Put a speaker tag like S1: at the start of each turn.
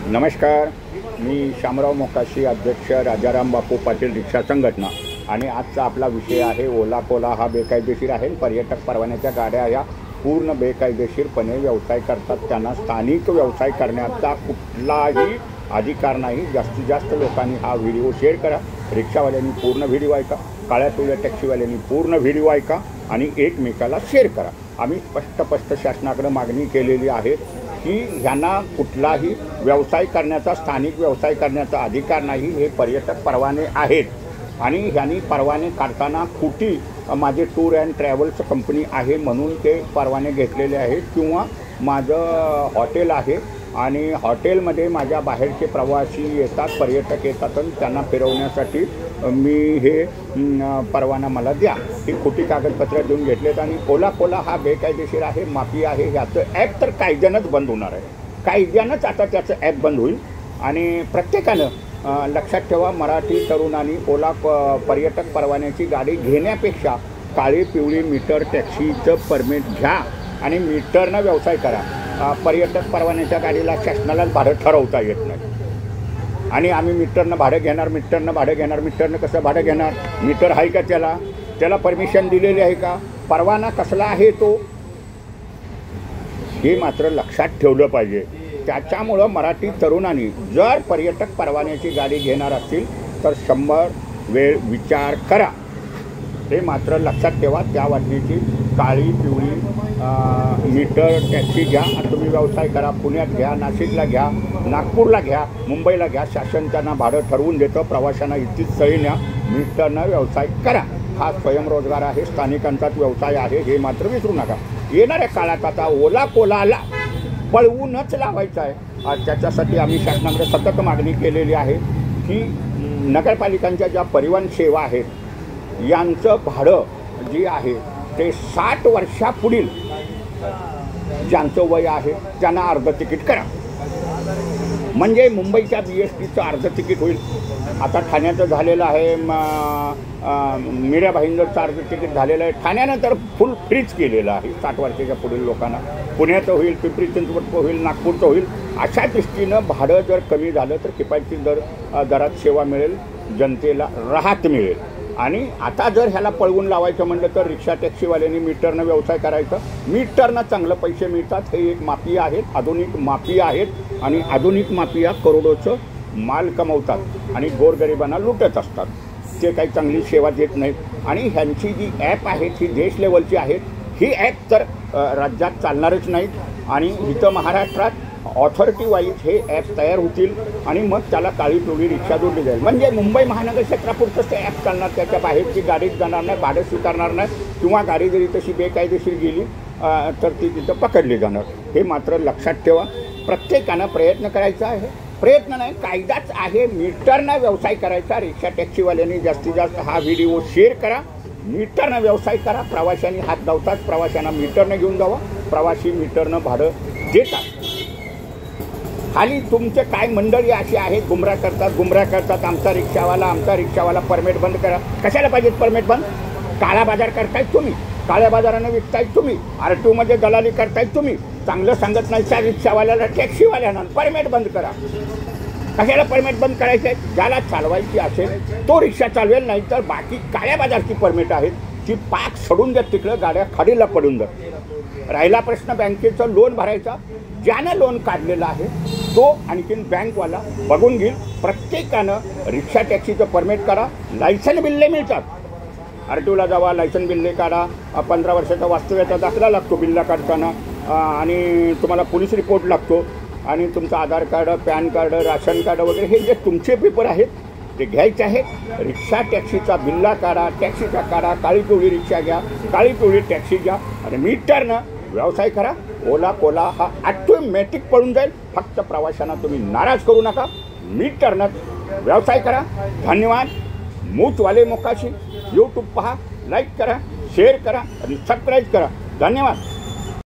S1: नमस्कार, मी शामराव मोकाशी, अध्यक्ष राजाराम बापू पाटील रिक्षा संघटना। आणि आजचा आपला विषय आहे ओला कोला हा बेकायदेशीर आहे। पर्यटक परवान्याच्या गाड्या या पूर्ण बेकायदेशीरपणे व्यवसाय करतात। त्यांना स्थानिक व्यवसाय करण्याचा कुठलाही अधिकार नाही। जास्तीत जास्त लोकांनी हा व्हिडिओ शेअर करा। रिक्षावाल्यांनी पूर्ण व्हिडिओ ऐका, काळ्या पिवळ्या टॅक्सीवाल्यांनी पूर्ण व्हिडिओ ऐका आणि एकमेकाला शेअर करा। आम्ही स्पष्ट शासनाकडे मागणी केलेली आहे की ह्यांना कुठलाही व्यवसाय करण्याचा, स्थानिक व्यवसाय करण्याचा अधिकार नाही। हे पर्यटक परवाने आहेत आणि ह्यांनी परवाने काढताना खोटी माझे टूर अँड ट्रॅव्हल्स कंपनी आहे म्हणून ते परवाने घेतलेले आहेत, किंवा माझं हॉटेल आहे आणि हॉटेलमध्ये माझ्या बाहेरचे प्रवासी येतात, पर्यटक येतात आणि त्यांना फिरवण्यासाठी मी हे परवाना मला द्या, ही खोटी कागदपत्र देऊन घेतलेत। आणि ओला कोला हा बेकायदेशीर आहे, माफी आहे। ह्याचं ॲप तर कायद्यानंच बंद होणार आहे, कायद्यानंच आता त्याचं ॲप बंद होईल। आणि प्रत्येकानं लक्षात ठेवा, मराठी तरुणांनी ओला पर्यटक परवान्याची गाडी घेण्यापेक्षा काळी पिवळी मीटर टॅक्सीचं परमिट घ्या आणि मीटरनं व्यवसाय करा। पर्यटक परवान्याच्या गाडीला शासनालाच भाडं ठरवता येत नाही आणि आम्ही मीटरनं भाडं घेणार, मीटरनं कसं भाडं घेणार? मीटर आहे का त्याला परमिशन दिलेली आहे का? परवाना कसला आहे तो, हे मात्र लक्षात ठेवलं पाहिजे। त्याच्यामुळं मराठी तरुणांनी जर पर्यटक परवान्याची गाडी घेणार असतील तर 100 वेळ विचार करा, हे मात्र लक्षात ठेवा। त्या वाटणीची काळी पिवळी मीटर टॅक्सी घ्या, तुम्ही व्यवसाय करा। पुण्यात घ्या, नाशिकला घ्या, नागपूरला घ्या, मुंबईला घ्या, शासन त्यांना भाडं ठरवून देतं। प्रवाशांना इतकीच सही न्या, मीटरनं व्यवसाय करा। हा स्वयंरोजगार आहे, स्थानिकांचाच व्यवसाय आहे, हे मात्र विसरू नका। येणाऱ्या काळात आता ओला कोलाला पळवूनच लावायचं आहे। त्याच्यासाठी आम्ही शासनाकडे सतत मागणी केलेली आहे की नगरपालिकांच्या ज्या परिवहन सेवा आहेत यांचं भाडं जे आहे ते 60 वर्षापुढील ज्यांचं वय आहे त्यांना अर्ध तिकीट करा, म्हणजे मुंबईच्या BSTचं अर्ध तिकीट होईल। आता ठाण्याचं झालेलं आहे, मीरा भाईंदरचं अर्ध तिकीट झालेलं आहे। ठाण्यानं तर फुल फ्रीज केलेलं आहे 60 वर्षाच्या पुढील लोकांना। पुण्याचं होईल, पिंपरी चिंचवडचं होईल, नागपूरचं होईल। अशा दृष्टीनं भाडं जर कमी झालं तर किफायतशीर दरात सेवा मिळेल, जनतेला राहत मिळेल। आणि आता जर ह्याला पळवून लावायचं म्हणलं तर रिक्षा टॅक्सीवाल्यांनी मीटरनं व्यवसाय करायचं, मीटरनं चांगलं पैसे मिळतात। हे एक माफिया आहेत, आधुनिक माफिया आहेत आणि आधुनिक माफिया करोडोचं माल कमवतात आणि गोरगरिबांना लुटत असतात। ते काही चांगली सेवा देत नाहीत आणि ह्यांची जी ॲप आहे ती देश लेवलची आहे। ही ॲप तर राज्यात चालणारच नाहीत आणि इथं महाराष्ट्रात ऑथॉरिटी वाईज हे ॲप तयार होतील आणि मग त्याला काळी पिवळी रिक्षा जोडली जाईल। म्हणजे मुंबई महानगर क्षेत्रापुरतंच ते ॲप चालणार, त्याच्या बाहेरची गाडीच जाणार नाही, भाडं स्वीकारणार नाही, किंवा गाडी जरी तशी बेकायदेशीर गेली तर ती तिथं पकडली जाणार। हे मात्र लक्षात ठेवा। प्रत्येकानं प्रयत्न करायचा आहे, प्रयत्न नाही कायदाच आहे, मीटरनं व्यवसाय करायचा। रिक्षा टॅक्सीवाल्यांनी जास्तीत जास्त हा व्हिडिओ शेअर करा, मीटरनं व्यवसाय करा। प्रवाशांनी हात लावतात, प्रवाशांना मीटरनं घेऊन जावा, प्रवासी मीटरनं भाडं देतात। खाली तुमचे काय मंडळी अशी आहेत गुमराह करतात, आमचा रिक्षावाला परमिट बंद करा। कशाला पाहिजेत परमिट बंद? काळा बाजार करतायत तुम्ही, काळ्या बाजारानं विकतायत तुम्ही, RTOमध्ये दलाली करतायत तुम्ही। चांगलं सांगत नाही त्या रिक्षावाल्याला, टॅक्सीवाल्यांना परमिट बंद करा। कशाला परमिट बंद करायचं आहे? ज्याला चालवायची असेल तो रिक्षा चालवेल, नाही तर बाकी काळ्या बाजारची परमिट आहेत ती पाक सोडून द्या, तिकडं गाड्या खाडीला पडून द्या। राहिला प्रश्न बँकेचं लोन भरायचा, ज्यानं लोन काढलेलं आहे तो आणखीन बँकवाला बघून घेईल। प्रत्येकानं रिक्षा टॅक्सीचं परमिट करा, लायसन बिल्ले मिळतात। RTOला जावा, लायसन बिल्ले काढा, 15 वर्षाचा वास्तव्याचा दाखला लागतो बिल्ला काढताना, आणि तुम्हाला पोलीस रिपोर्ट लागतो, आणि तुमचं Aadhaar card, PAN card, ration card वगैरे हे जे तुमचे पेपर आहेत ते घ्यायचे आहेत। रिक्षा टॅक्सीचा बिल्ला काढा, टॅक्सीचा काढा, काळी पिवळी रिक्षा घ्या, काळी पिवळी टॅक्सी घ्या आणि मीटरनं व्यवसाय करा। ओला कोला हा ऑटोमॅटिक पळून जाईल। फक्त प्रवाशांना तुम्ही नाराज करू नका, मीटरनं व्यवसाय करा। धन्यवाद। मूचवाले मोकाशी यूट्यूब पहा, लाईक करा, शेअर करा आणि सबस्क्राईब करा। धन्यवाद।